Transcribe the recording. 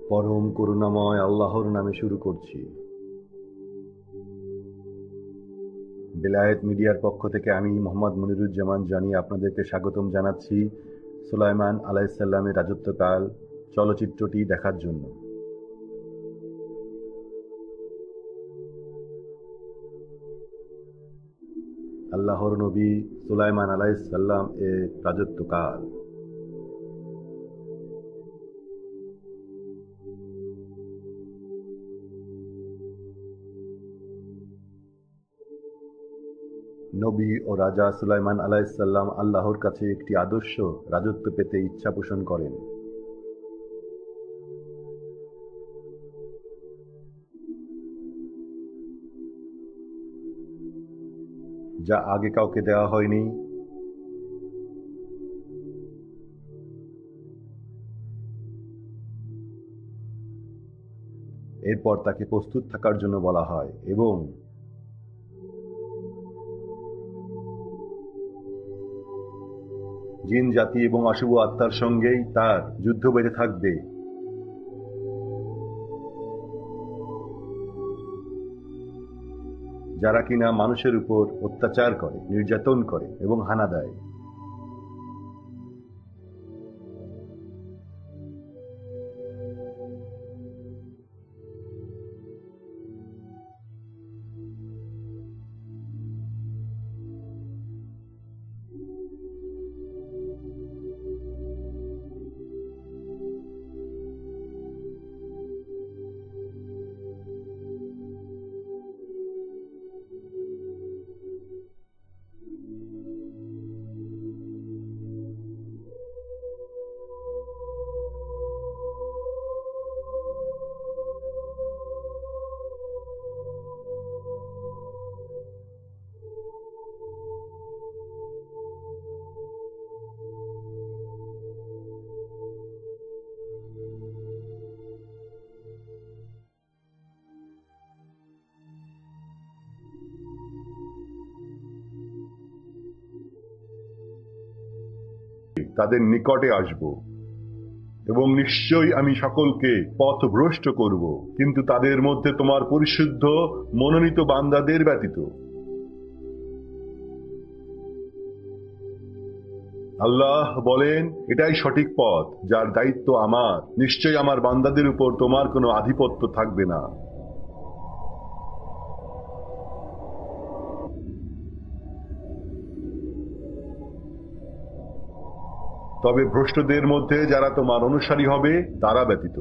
পরম করুণাময় আল্লাহর নামে শুরু করছি। বেলায়েত মিডিয়ার পক্ষ থেকে আমি মোহাম্মদ মনিরুজ্জামান জানিয়ে আপনাদেরকে স্বাগতম জানাচ্ছি সুলাইমান আলাইহিসসালামের রাজত্বকাল চলচ্চিত্রটি দেখার জন্য। আল্লাহর নবী সুলাইমান আলাইহিসসালাম এর রাজত্বকাল। নবী ও রাজা সুলাইমান আলাইহিসসালাম আল্লাহর কাছে একটি আদর্শ রাজত্ব পেতে ইচ্ছা পোষণ করেন। যা আগে কাউকে দেওয়া হয়নি। এরপর তাকে প্রস্তুত থাকার জন্য বলা হয় এবং জিন জাতি এবং অশুভ আত্মার সঙ্গেই তার যুদ্ধ বেঁধে থাকবে। যারা কিনা মানুষের উপর অত্যাচার করে, নির্যাতন করে এবং হানা দেয়। তাদের নিকটে আসব এবং নিশ্চয়ই আমি সকলকে পথভ্রষ্ট করব, কিন্তু তাদের মধ্যে তোমার পরিশুদ্ধ মনোনীত বান্দাদের ব্যতীত। আল্লাহ বলেন, এটাই সঠিক পথ, যার দায়িত্ব আমার। নিশ্চয়ই আমার বান্দাদের উপর তোমার কোনো আধিপত্য থাকবে না। তবে ভ্রষ্টদের মধ্যে যারা তোমার অনুসারী হবে তারা ব্যতীত।